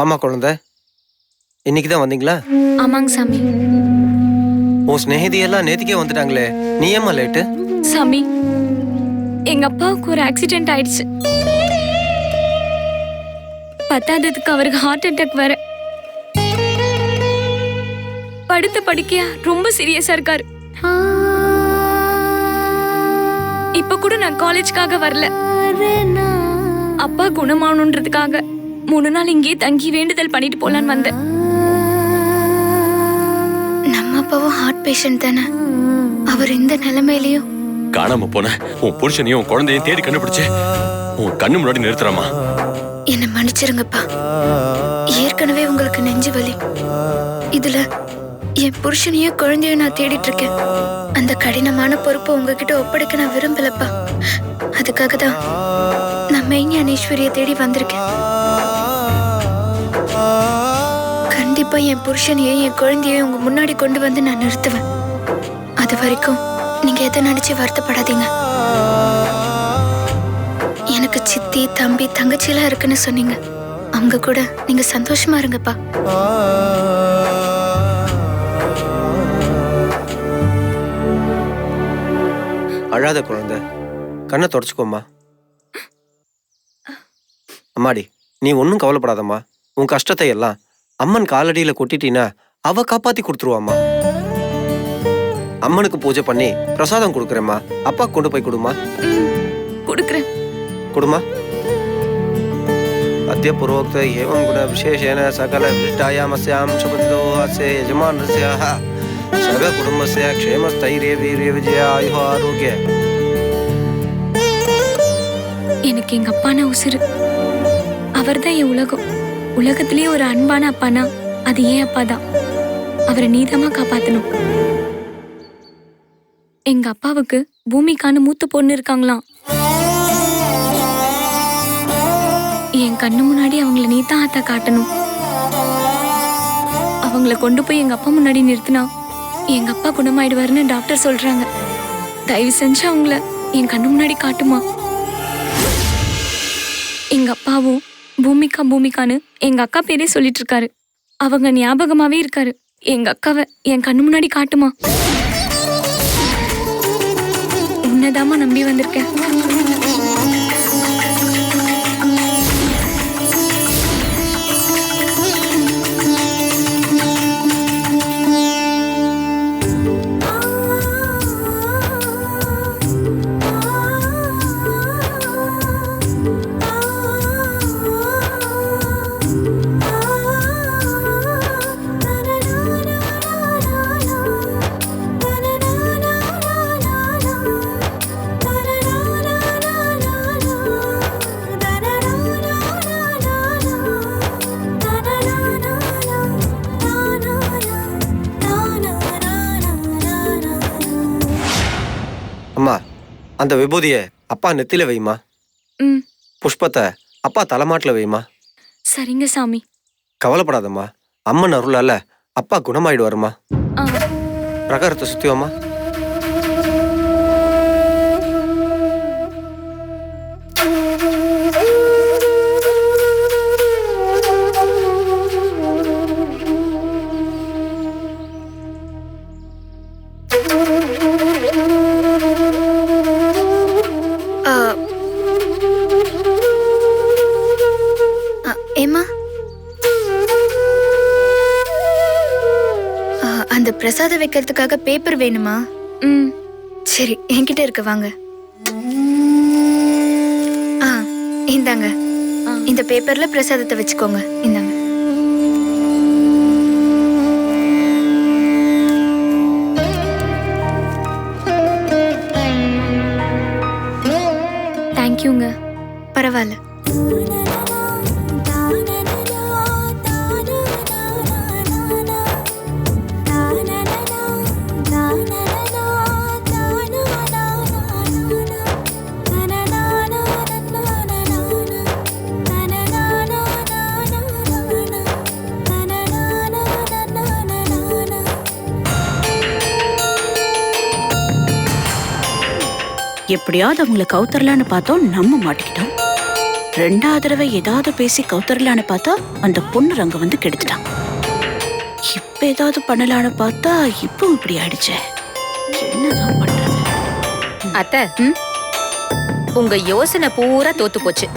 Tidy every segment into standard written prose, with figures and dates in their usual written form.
வாமா குழந்தை, இன்னைக்கு தான் வந்தீங்களா? ஆமாங்க சாமி. உன் ஸ்நேகிதி எல்லாம் நேத்திக்கே வந்துட்டாங்களே, நீ ஏமா லேட்டு? சாமி, எங்க அப்பாவுக்கு ஒரு ஆக்சிடென்ட் ஆயிடுச்சு. பத்தாததுக்கு அவருக்கு ஹார்ட் அட்டாக் வேற. படுத்த படுக்கையா ரொம்ப சீரியஸா இருக்காரு. இப்ப கூட நான் காலேஜ்க்காக வரல. அப்பா குணமாகணுன்றதுக்காக 3 நாள் இங்கே தங்கி வேண்டுதல் பண்ணிட்டு போலான்னு வந்தேன். நம்ம அப்பாவும் ஹார்ட் பேஷண்ட் தானே. அவர் இந்த நிலைமையிலயும் காணாம போன உன் புருஷனையும் உன் குழந்தையும் தேடி கண்டுபிடிச்சு உன் கண்ணு முன்னாடி நிறுத்துறமா. என்ன மன்னிச்சிருங்கப்பா. ஏற்கனவே உங்களுக்கு நெஞ்சு வலி, இதுல என் புருஷனையும் குழந்தையும் நான் தேடிட்டு இருக்கேன். அந்த கடினமான பொறுப்பை உங்ககிட்ட ஒப்படைக்க நான் விரும்பலப்பா. அதுக்காக தான் நான் மெய்ஞானேஸ்வரியை தேடி வந்திருக்கேன். கண்டிப்பா என் புருஷனையும் என் குழந்தையும் உங்க முன்னாடி கொண்டு வந்து நான் நிறுத்துவேன். அது வரைக்கும் நீங்க எதை நினைச்சு வருத்தப்படாதீங்க. எனக்கு சித்தி, தம்பி, தங்கச்சி எல்லாம் இருக்குன்னு சொன்னீங்க. அவங்க கூட நீங்க சந்தோஷமா இருங்கப்பா. அழாத குழந்தை, கண்ணை தொடச்சுக்கோம்மா. அம்மாடி, நீ ஒன்றும் கவலைப்படாதம்மா. உன் கஷ்டத்தை எல்லாம் அம்மன் காலடியில கொட்டிட்டீன்னா அவ காப்பாத்தி கொடுத்துருவாம்மா. அம்மனுக்கு பூஜை பண்ணி பிரசாதம் கொடுக்குறேம்மா. அப்பா கொண்டு போய் கொடுமா. கொடுக்குறேன். கொடுமா. अद्य पूर्वोक्त एवं गुण विशेषेण सकल विशिष्टायामस्यां शुभदिनो अस्य यजमानस्याः सर्व कुटुम्बस्य क्षेमस्थैर्य वीर्य विजय आयुः आरोग्य. எனக்கு எங்க அப்பானா உசுரு. அவர்தான் என் உலகம். உலகத்திலேயே ஒரு அன்பான அப்பானா அது ஏன் அப்பா தான். அவரை நீதமா காப்பாத்தணும். எங்க அப்பாவுக்கு பூமிக்கான மூத்த பொண்ணு இருக்காங்களாம். என் கண்ணு முன்னாடி அவங்கள நீதான் ஆத்தா காட்டணும். அவங்கள கொண்டு போய் எங்க அப்பா முன்னாடி நிறுத்தினா எங்க அப்பா குணமாயிடுவாருன்னு டாக்டர் சொல்றாங்க. தயவு செஞ்சு அவங்கள என் கண்ணு முன்னாடி காட்டுமா. எங்க அப்பாவும் பூமிக்கான்னு எங்க அக்கா பேரே சொல்லிட்டு இருக்காரு. அவங்க ஞாபகமாவே இருக்காரு. எங்க அக்காவை என் கண்ணு முன்னாடி காட்டுமா. உன்னதாமா நம்பி வந்திருக்கேன். அம்மா, அந்த விபூதிய அப்பா நெத்தில வைமா. புஷ்பத்தை அப்பா தலைமாட்டில் வைமா. சரிங்க சாமி. கவலைப்படாதம்மா. அம்மன் அருளால அப்பா குணமாயிடுவாருமா. பிரகாரத்தை சுத்தியோமா. ஏமா, அந்த பிரசாதம் வைக்கிறதுக்காக பேப்பர் வேணுமா? சரி, என்கிட்ட இருக்கு, வாங்க. இந்தாங்க. இந்த பேப்பர்ல பிரசாதத்தை வச்சுக்கோங்க. இந்தாங்க. தேங்க்யூங்க. பரவாயில்ல. எப்படியாவது அவங்கள கவுத்தரலான்னு பார்த்தோம். நம்ம மாட்டிக்கிட்டோம். ரெண்டாவது தடவை ஏதாவது பேசி கவுத்தரலான்னு பார்த்தா அந்த பொண்ணு ரங்க வந்து கெடுத்துட்டான். இப்ப ஏதாவது பண்ணலான்னு பார்த்தா இப்போ இப்படி ஆயிடுச்சே. என்னதான் பண்றது? அத்தை, உங்க யோசனை பூரா தோத்து போச்சு.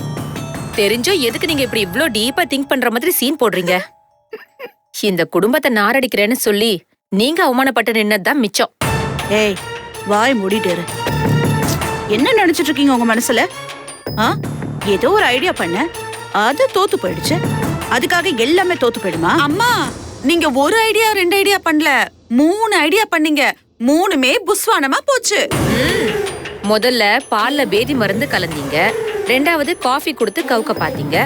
தெரிஞ்சோ எதுக்கு நீங்க இப்படி இவ்ளோ டீப்பா திங்க் பண்ற மாதிரி சீன் போடுறீங்க? இந்த குடும்பத்தை நாரடிக்கிறேன்னு சொல்லி நீங்க அவமானப்பட்டு நின்னதுதான் மிச்சம். ஏய், வாய் மூடிட்டு. என்ன நினைச்சிட்டு இருக்கீங்க உங்க மனசுல? ஏதோ ஒரு ஐடியா பண்ண, அது தோத்து போயிடுச்சு. அதுக்காக எல்லாமே தோத்து போயிடுமா? அம்மா, நீங்க ஒரு ஐடியா 2 ஐடியா பண்ணல, 3 ஐடியா பண்ணீங்க. 3மே புஸ்வானமா போச்சு. முதல்ல பால்ல பேதி மருந்து கலந்தீங்க, 2வது காஃபி கொடுத்து கவுக்க பாத்தீங்க,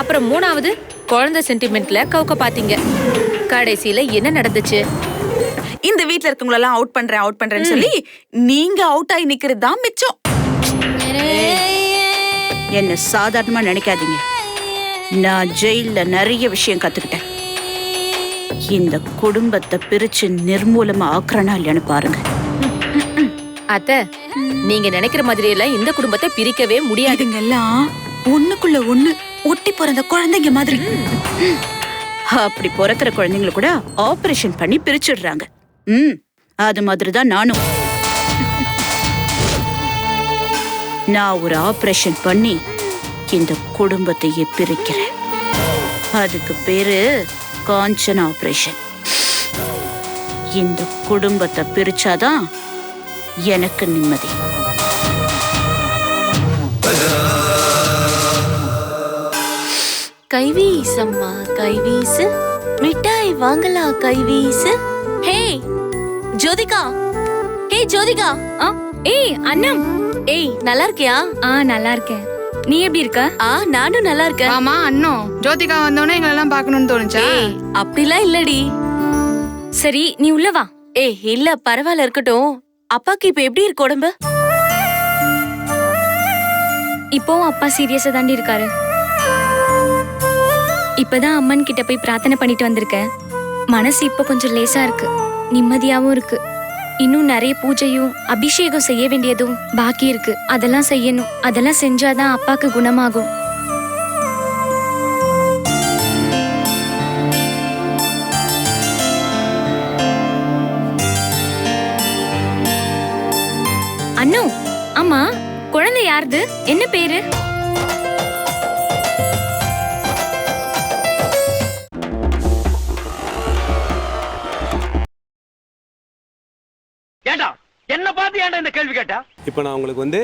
அப்புறம் 3வது குழந்தை சென்டிமெண்ட்ல கவுக்க பாத்தீங்க. கடைசியில என்ன நடந்துச்சு? இந்த வீட்ல இருக்கவங்களெல்லாம் அவுட் பண்றேன்னு சொல்லி நீங்க அவுட் ஆகி நிக்கிறது தான் மிச்சம். என்ன சாதாரணமா நினைக்காதீங்க. நான் ஜெயில நிறைய விஷயம் கத்துக்கிட்டேன். இந்த குடும்பத்தை பிரிச்சு நிர்மூலமா ஆக்குறனா இல்லையான்னு பாருங்க. அத்தை, நீங்க நினைக்கிற மாதிரி எல்லாம் இந்த குடும்பத்தை பிரிக்கவே முடியாது. இதுங்கெல்லாம் ஒண்ணுக்குள்ள ஒண்ணு ஒட்டி பிறந்த குழந்தைங்க மாதிரி. அப்படி பிறக்கிற குழந்தைங்களை கூட ஆபரேஷன் பண்ணி பிரிச்சுடுறாங்க. அது மாதிரிதான் நானும். நான் ஒரு ஆபரேஷன் பண்ணி இந்த குடும்பத்தையே பிரிக்கிறேன். அதுக்கு பேரு காஞ்சனா ஆபரேஷன். இந்த குடும்பத்தை பிரிச்சாதான் எனக்கு நிம்மதி. கைவீசம்மா கைவீசு, மிட்டாய் வாங்கலாம் கைவீசு. ஹே ஜோதிகா, ஹே ஜோதிகா. ஏய் அண்ணம், ஏய் நல்லா இருக்கியா? நல்லா இருக்கேன். நீ எப்படி இருக்க? நானும் நல்லா இருக்கேன். ஆமா அண்ணோ, ஜோதிகா வந்தோடனே எங்களெல்லாம் பார்க்கணும்னு தோணுச்சா? அப்படிலாம் இல்லடி. சரி நீ உள்ள வா. இல்ல பரவாயில்ல இருக்கட்டும். அப்பாக்கு இப்ப எப்படி இருக்கு உடம்பு? இப்போவும் அப்பா சீரியஸா தாண்டி இருக்காரு. இப்பதான் அம்மன் கிட்ட போய் பிரார்த்தனை பண்ணிட்டு வந்திருக்கேன். மனசு இப்ப கொஞ்சம் லேசா இருக்கு, நிம்மதியாவும் இருக்கு. இன்னும் நிறைய பூஜையும் அபிஷேகம் செய்ய வேண்டியதும் பாக்கி இருக்கு. அதெல்லாம் செய்யணும். அதெல்லாம் செஞ்சாதான் அப்பாக்கு குணமாகும். அண்ணோ, ஆமா குழந்தை யாருது? என்ன பேரு? என்ன பார்த்து ஏன்டா இந்த கேள்வி கேட்டா? இப்போ நான் உங்களுக்கு வந்து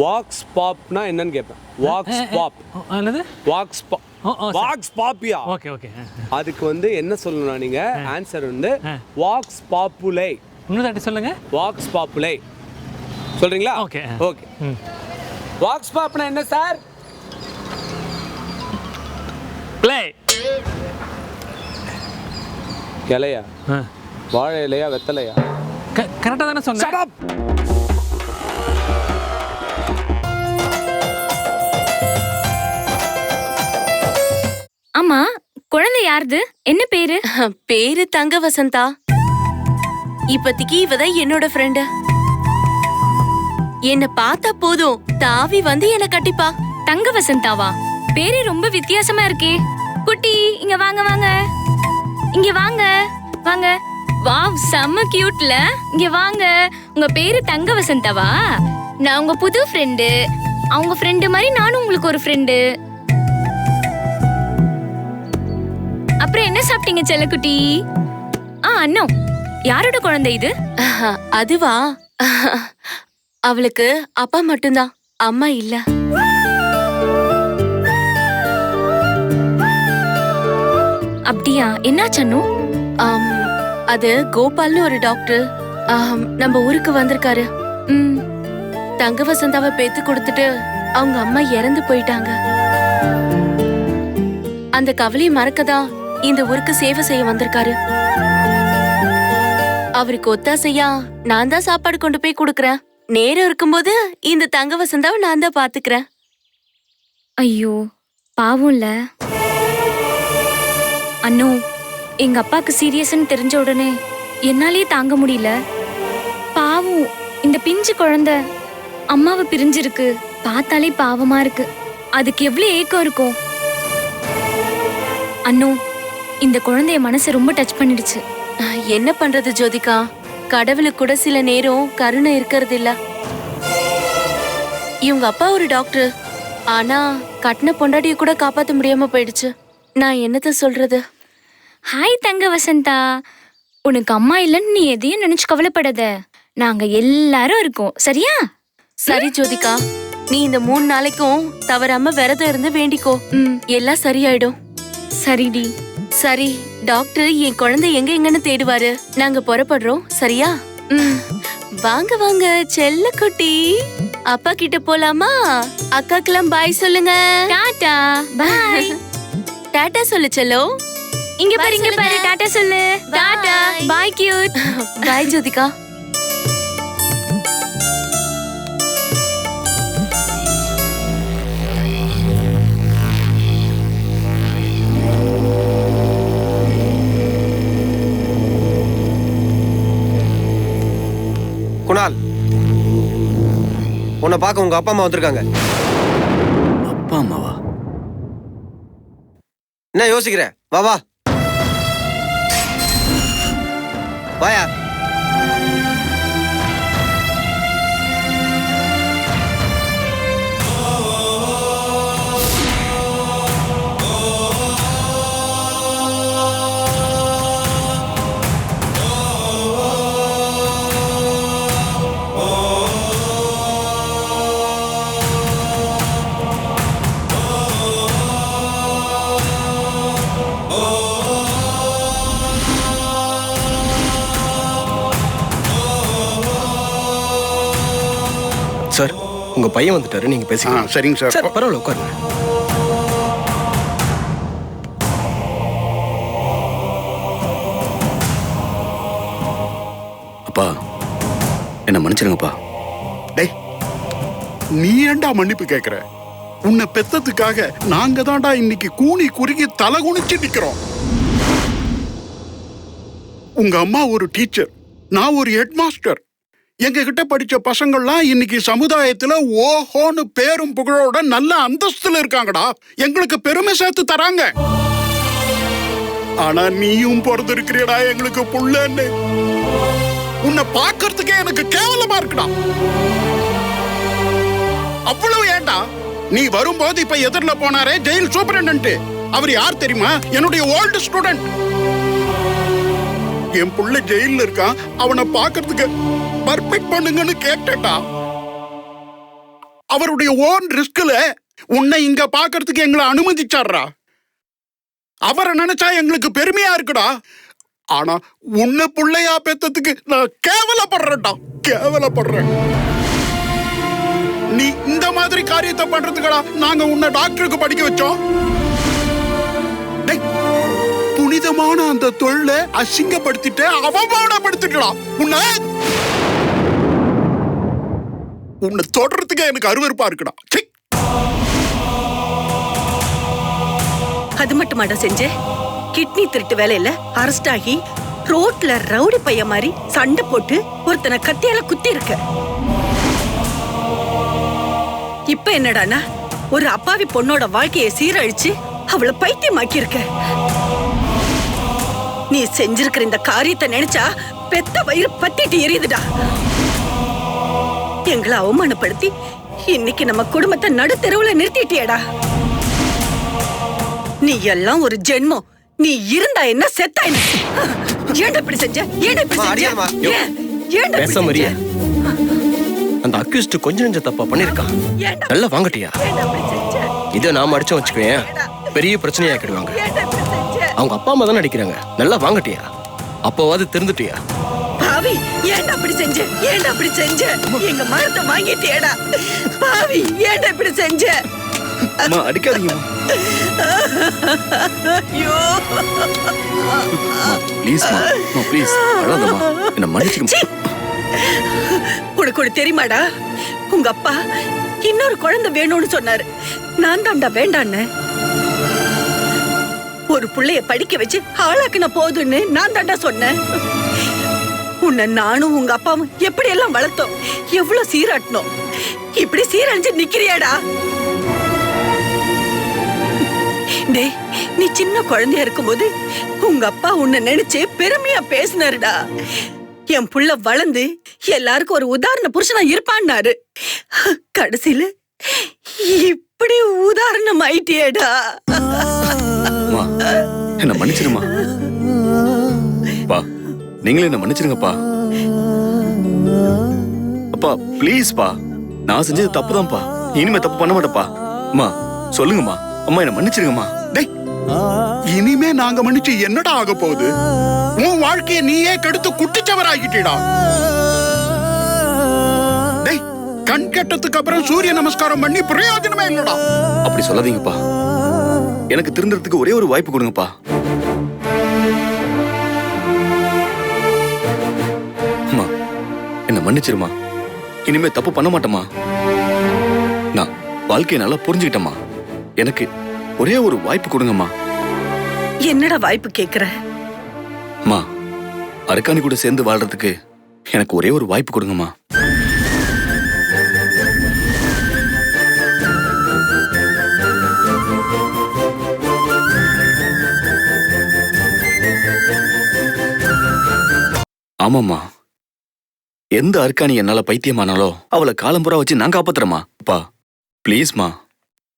வாக்ஸ் பாப்னா என்னன்னு கேட்பேன். வாக்ஸ் பாப் என்னது? வாக்ஸ் பாப், வாக்ஸ் பாப்பியா? Okay okay. அதுக்கு வந்து என்ன சொல்லணும் நீங்க? ஆன்சர் வந்து வாக்ஸ் பாப்புலே. இன்னொரு தாட்டி சொல்லுங்க. வாக்ஸ் பாப்புலே சொல்றீங்களா? Okay okay. வாக்ஸ் பாப்னா என்ன சார்? ப்ளே. இலையா? வாழை இலையா வெத்தலையா? கரெக்டா தானே சொன்னேன். Shut up. ஆமா குழந்தை யாருது? என்ன பேரு? பேரு தங்க வசந்தா. இப்பத்திக்கு இவதான் என்னோட ஃப்ரெண்டு. என்ன பார்த்தா போதும் தாவி வந்து என்ன கட்டிப்பா. தங்க வசந்தாவா? பேரு ரொம்ப வித்தியாசமா இருக்கே. குட்டி இங்க வாங்க வாங்க, இங்க வாங்க வாங்க. வாவ், செம்ம கியூட்ல. இங்க வாங்க. உங்க பேரு தங்க வசந்தாவா? நான் உங்க புது ஃப்ரெண்டு. அவங்க ஃப்ரெண்டு மாதிரி நானும் உங்களுக்கு ஒரு ஃப்ரெண்டு. அப்புறம் என்ன சாப்பிட்டீங்க செல்லக்குட்டி? அண்ணா, யாரோட குழந்தை இது? அதுவா, அவளுக்கு அப்பா மட்டும்தான், அம்மா இல்ல. அப்படியா? என்னாச்சு அண்ணு? அது கோபால்னு ஒரு டாக்டர் நம்ம ஊருக்கு வந்திருக்காரு. தங்க வசந்தாவை பேத்து கொடுத்துட்டு அவங்க அம்மா இறந்து போயிட்டாங்க. அந்த கவலையை மறக்கதான் இந்த ஊருக்கு சேவை செய்ய வந்திருக்காரு. அவருக்கு ஒத்தாசையா நான் தான் சாப்பாடு கொண்டு போய் கொடுக்கறேன். நேரம் இருக்கும்போது இந்த தங்க வசந்தாவை நான் தான் பாத்துக்கிறேன். ஐயோ பாவம்ல. அண்ணோ, எங்க அப்பாக்கு சீரியஸ்ன்னு தெரிஞ்ச உடனே என்னாலேயே தாங்க முடியல. பாவம், இந்த பிஞ்சு குழந்தை அம்மாவை பிரிஞ்சிருக்கு. பார்த்தாலே பாவமா இருக்கு. அதுக்கு எவ்வளவு ஏக்கம் இருக்கும். அண்ணோ, இந்த குழந்தைய மனசு ரொம்ப டச் பண்ணிடுச்சு. என்ன பண்றது ஜோதிகா, கடவுளுக்கு கூட சில நேரம் கருணை இருக்கிறது இல்ல. இவங்க அப்பா ஒரு டாக்டர், ஆனா கட்டின பொண்டாட்டிய கூட காப்பாத்த முடியாம போயிடுச்சு. நான் என்னத்த சொல்றது? ஹாய் தங்க வசந்தா, உனக்கு அம்மா இல்லைன்னு நீ எதையும் நினைச்சு கவலைப்படாத. நாங்க எல்லாரும் இருக்கோம், சரியா? சரி ஜோதிகா, நீ இந்த 3 நாளைக்கும் தவறாம விரதம் இருந்து வேண்டிக்கோ. எல்லாம் சரியாயிடும். சரிடி. சரி, டாக்டர் என் குழந்தை எங்கன்னு தேடுவாரு. நாங்க புறப்படுறோம், சரியா? வாங்க வாங்க செல்ல குட்டி, அப்பா கிட்ட போலாமா? அக்காக்கெல்லாம் பாய் சொல்லுங்க. டாடா பாய். டாடா சொல்லு செல்லோ. இங்க பாரு, இங்க பாரு, டாடா சொல்லு. டாடா பாய் கியூட். பாய் ஜோதிகா. குணால், உன்னை பார்க்க உங்க அப்பா அம்மா வந்திருக்காங்க. அப்பா அம்மாவா? என்ன யோசிக்கிற? வா வா வாயா. சார், உங்க பையன் வந்துட்டாரு, நீங்க பேசிக்கலாம். சரிங்க சார். சார் பரவாயில்ல, உட்காருங்க. அப்பா, என்ன மன்னிச்சிருங்கப்பா. டேய், நீ ஏன்டா மன்னிப்பு கேட்கிற? உன்னை பெத்ததுக்காக நாங்க தான்டா இன்னைக்கு கூனி குறுகி தலை குனிச்சு நிக்கிறோம். உங்க அம்மா ஒரு டீச்சர், நான் ஒரு ஹெட் மாஸ்டர். எங்க கிட்ட படிச்ச பசங்கள்லாம் இன்னைக்கு சமுதாயத்துல ஓஹோன்னு பேரும் புகழோட நல்ல அந்தஸ்துல இருக்காங்கடா. எங்களுக்கு பெருமை சேர்த்து தராங்க. ஆனா நீயும் பிறந்திருக்கிறீடா எங்களுக்கு புள்ளன்னு. உன்னை பார்க்கறதுக்கே எனக்கு கேவலமா இருக்குடா. அவ்வளவு ஏண்டா? நீ வரும்போது இப்ப எதிரில போனாரே ஜெயில் சூப்பரண்டன்ட், அவர் யார் தெரியுமா? என்னுடைய ஓல்டு ஸ்டூடெண்ட். என் புள்ள ஜெயில இருக்கான், அவனை பார்க்கறதுக்கு பர்மிட் பண்ணுங்கன்னு கேட்டா. அவருடைய ஓன் ரிஸ்க்ல உன்னை இங்க பார்க்கறதுக்கு எங்களை அனுமதிச்சாரா. அவரை நினைச்சா எங்களுக்கு பெருமையா இருக்குடா. ஆனா உன்னை புள்ளையா பெத்ததுக்கு நான் கேவலப்படுறேன்டா, கேவலப்படுறேன். நீ இந்த மாதிரி காரியத்தை பண்றதுக்கடா நாங்க உன்னை டாக்டருக்கு படிக்க வச்சோம். புனிதமான அந்த தொழிலை அசிங்கப்படுத்திட்டு அவமானப்படுத்திட்டா. உன்னை தொடர்றதுக்கு எனக்கு அருவருப்பா இருக்குடா. அது மட்டுமாடா செஞ்ச? கிட்னி திருட்டு வேலையில அரெஸ்ட் ஆகி ரோட்ல ரவுடி பைய மாதிரி சண்டை போட்டு ஒருத்தனை கத்தியால குத்தி இருக்க. இப்ப என்னடானா ஒரு அப்பாவி பொண்ணோட வாழ்க்கையை சீரழிச்சு அவளை பைத்தியமாக்கி இருக்க. நீ செஞ்சிருக்கிற இந்த காரியத்தை நினைச்சா பெத்த வயிறு பத்திட்டு எரியுதுடா. எங்களை அவமானப்படுத்தி இன்னைக்கு நம்ம குடும்பத்தை நடுத்தெருவுல நிறுத்திட்டியடா. நீ எல்லாம் ஒரு ஜென்மம். நீ இருந்தா என்ன, செத்தா என்ன? ஏன்டா இப்படி செஞ்ச? ஏன்டா இப்படி செஞ்ச? ஏன்டா பேச மரியா? அந்த அக்யூஸ்ட் கொஞ்சம் நெஞ்ச தப்பா பண்ணிருக்கான். நல்லா வாங்கட்டியா? இதை நாம அடிச்சோம் வச்சுக்கேன், பெரிய பிரச்சனையா ஆக்கிடுவாங்க. அவங்க அப்பா அம்மா தானே அடிக்கிறாங்க. நல்லா வாங்கட்டியா? அப்பவாது திருந்துட்டியா? பாவி, ஏன்டா அப்படி செஞ்ச? ஏன்டா அப்படி செஞ்ச? எங்க மரத்தை வாங்கிட்டியேடா. பாவி, ஏன்டா இப்படி செஞ்ச? அம்மா அடிக்காதீங்க. ஐயோ, ப்ளீஸ் மா, ப்ளீஸ் அழாதம்மா, என்ன மன்னிச்சுக்க. உனக்கு ஒரு தெரியுமாடா, உங்க அப்பா இன்னொரு குழந்தை வேணும்னு சொன்னாரு. நான் தாண்டா வேண்டான்னு. ஒரு புள்ளைய படிக்க வச்சு ஆளாக்குன போதுன்னு நான் தாண்டா சொன்னேன். உன்னை நானும் உங்க அப்பாவும் எப்படி எல்லாம் வளர்த்தோம், எவ்வளவு சீராட்டணும். இப்படி சீரழிஞ்சு நிக்கிறியாடா? டேய், நீ சின்ன குழந்தையா இருக்கும்போது உங்க அப்பா உன்னை நினைச்சு பெருமையா பேசினாருடா. என் புள்ள வளர்ந்து எல்லாருக்கும் ஒரு உதாரண புருஷனா இருப்பான்னாரு. கடைசியில இப்படி உதாரணம் ஆயிட்டியேடா. என்ன மன்னிச்சிருமா. பா, நீங்களே என்ன மன்னிச்சிருங்கப்பா. அப்பா ப்ளீஸ் பா, நான் செஞ்சது தப்புதான்ப்பா. இனிமே தப்பு பண்ண மாட்டேப்பா. அம்மா சொல்லுங்கம்மா. அம்மா என்ன மன்னிச்சிருங்கம்மா. டேய், இனிமே நாங்க மன்னிச்சு என்னடா ஆக போகுது? உன் வாழ்க்கையை நீயே கெடுத்து குட்டிச்சவராகிட்டா. டேய், கண் கெட்டதுக்கு அப்புறம் சூரிய நமஸ்காரம் பண்ணி பிரயோஜனமே இல்லடா. அப்படி சொல்லாதீங்கப்பா. எனக்கு திருந்துறதுக்கு ஒரே ஒரு வாய்ப்பு கொடுங்கப்பா. அம்மா என்ன மன்னிச்சிருமா. இனிமே தப்பு பண்ண மாட்டேமா. நான் வாழ்க்கையை நல்லா புரிஞ்சுக்கிட்டேம்மா. எனக்கு ஒரே ஒரு வாய்ப்பு கொடுங்கம்மா. என்னடா வாய்ப்பு கேக்குற? அம்மா, அரக்காணி கூட சேர்ந்து வாழ்றதுக்கு எனக்கு ஒரே ஒரு வாய்ப்பு கொடுங்கம்மா. ஆமாம்மா, எந்த அர்க்காணி என்னால பைத்தியமானாலோ அவளை காலம்புறா வச்சு நான் காப்பாத்துறேம்மா. அப்பா ப்ளீஸ்மா.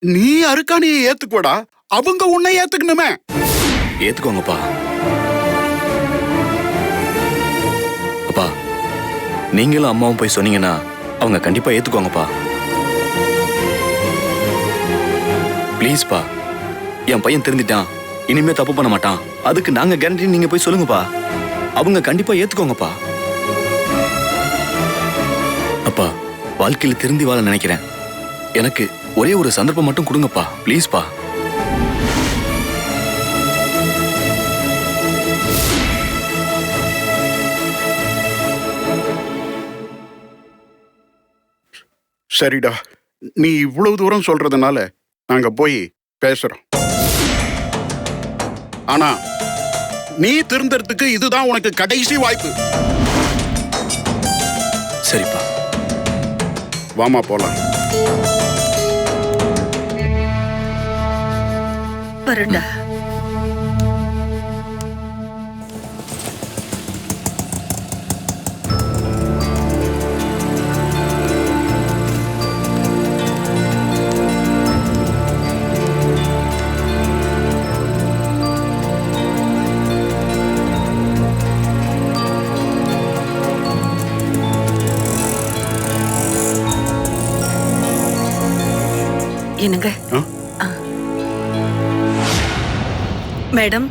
நீ அருக்காணியை ஏத்துக்கோடா, அவங்க உன்னை ஏத்துக்கணுமே. ஏத்துக்கோங்கப்பா. அப்பா, நீங்களும் அம்மாவும் போய் சொன்னீங்கன்னா அவங்க கண்டிப்பா ஏத்துக்கோங்கப்பா. ப்ளீஸ்பா, என் பையன் திருந்திட்டான், இனிமே தப்பு பண்ண மாட்டான், அதுக்கு நாங்க கேரண்டி. நீங்க போய் சொல்லுங்கப்பா, அவங்க கண்டிப்பா ஏத்துக்கோங்கப்பா. அப்பா, வாழ்க்கையில திருந்தி வாழ நினைக்கிறேன். எனக்கு ஒரே ஒரு சந்தர்ப்பம் மட்டும் கொடுங்கப்பா, ப்ளீஸ்பா. சரிடா, நீ இவ்வளவு தூரம் சொல்றதுனால நாங்க போய் பேசுறோம். ஆனா நீ திருந்தறதுக்கு இதுதான் உனக்கு கடைசி வாய்ப்பு. சரிப்பா, வாமா போலாம். வரண்டா. என்னங்க? மேடம்.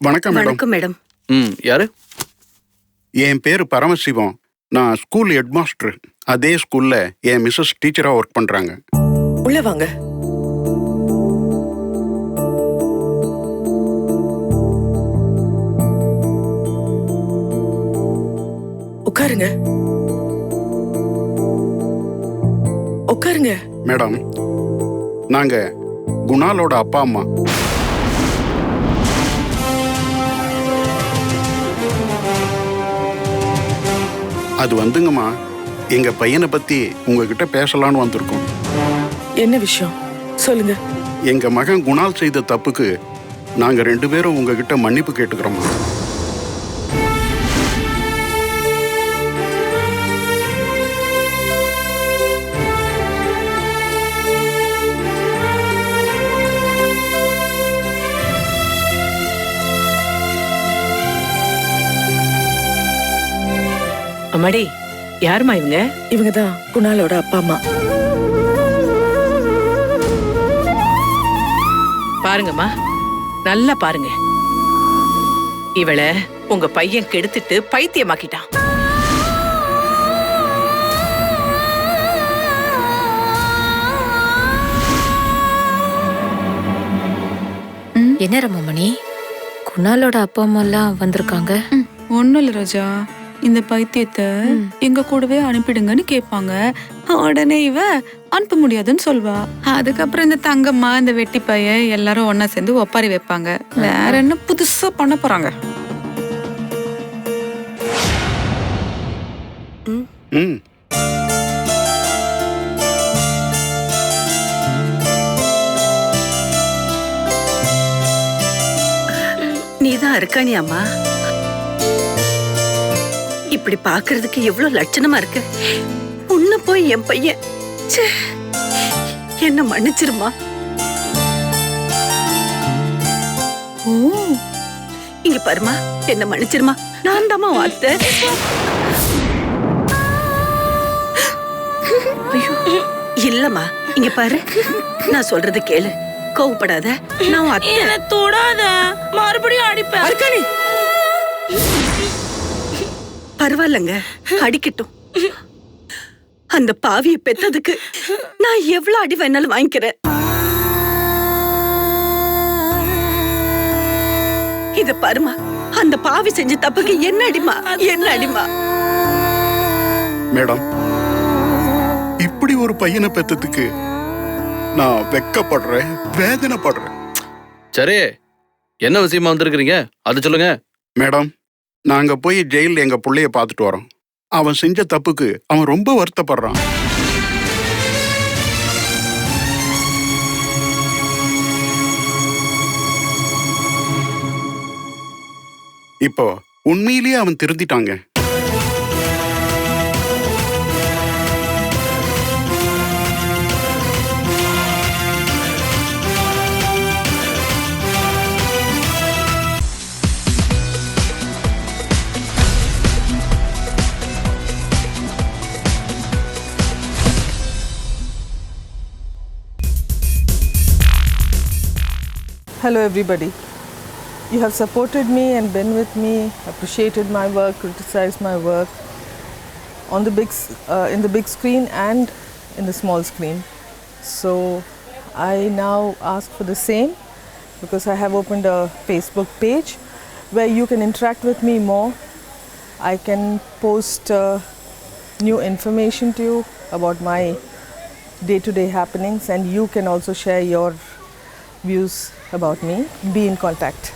வணக்கம் மேடம். வணக்கம் மேடம். யாரு? என் பேரு பரமசிவம். நான் ஸ்கூல் ஹெட் மாஸ்டர். அதே ஸ்கூல்ல என் மிஸ்ஸஸ் டீச்சரா ஒர்க் பண்றாங்க. உள்ள வாங்க. உட்காருங்க. உட்காருங்க. மேடம், நாங்க குணாலோட அப்பா அம்மா. அது வந்துங்கம்மா, எங்க பையனை பத்தி உங்ககிட்ட பேசலான்னு வந்திருக்கோம். என்ன விஷயம் சொல்லுங்க. எங்க மகன் குணால் செய்த தப்புக்கு நாங்க 2 பேரும் உங்ககிட்ட மன்னிப்பு கேட்டுக்கிறோமா. அம்மாடி, யாருமா இவங்க? இவங்க தான் குணாலோட அப்பா அம்மா. பாருங்கம்மா, நல்லா பாருங்க. இவளை உங்க பையன் கெடுத்துட்டு பைத்தியமாக்கிட்டான். என்ன ரமமணி, குணாலோட அப்பா அம்மா எல்லாம் வந்திருக்காங்க? ஒன்னும் இல்ல ரோஜா, இந்த பைத்தியத்தை எங்க கூடவே அனுப்பிடுங்கன்னு கேட்பாங்க. உடனே இவ அனுப்ப முடியாதுன்னு சொல்வா. அதுக்கப்புறம் இந்த தங்கம்மா, இந்த வெட்டி பைய எல்லாரும் ஒன்னா சேர்ந்து ஒப்பாரி வைப்பாங்க. வேற என்ன புதுசா பண்ண போறாங்க? இப்படிதான் இருக்கானி அம்மா. இப்படி பாக்குறதுக்கு எவ்வளவு லட்சணமா இருக்கு. உன்ன போய் என் பையன் என்ன மன்னிச்சிருமா. இங்க பாருமா, என்ன மன்னிச்சிருமா. நான் தாமா அத்தை. இல்லம்மா, இங்க பாரு, நான் சொல்றது கேளு. கோவப்படாத. நான் அத்தை. தொடாத, மறுபடியும் அடிப்பேன். பரவாயில்லங்க, அடிக்கட்டும். அந்த பாவிய பெத்ததுக்கு நான் எவ்வளவு அடி வேணாலும் வாங்கிக்கிறேன். இத பாருமா, அந்த பாவி செஞ்ச தப்புக்கு என்ன அடிமா, என்ன அடிமா. மேடம், இப்படி ஒரு பையனை பெத்ததுக்கு நான் வெக்கப்படுறேன், வேதனைப்படுறேன். சரி, என்ன விஷயமா வந்திருக்கிறீங்க அது சொல்லுங்க. மேடம், நாங்க போய் ஜெயில எங்க புள்ளைய பார்த்துட்டு வரோம். அவன் செஞ்ச தப்புக்கு அவன் ரொம்ப வருத்தப்படுறான். இப்போ உண்மையிலேயே அவன் திருந்திட்டாங்க. Hello everybody. You have supported me and been with me, appreciated my work, criticized my work on the in the big screen and in the small screen. So I now ask for the same, because I have opened a Facebook page where you can interact with me more. I can post new information to you about my day-to-day happenings, and you can also share your views about me. Be in contact.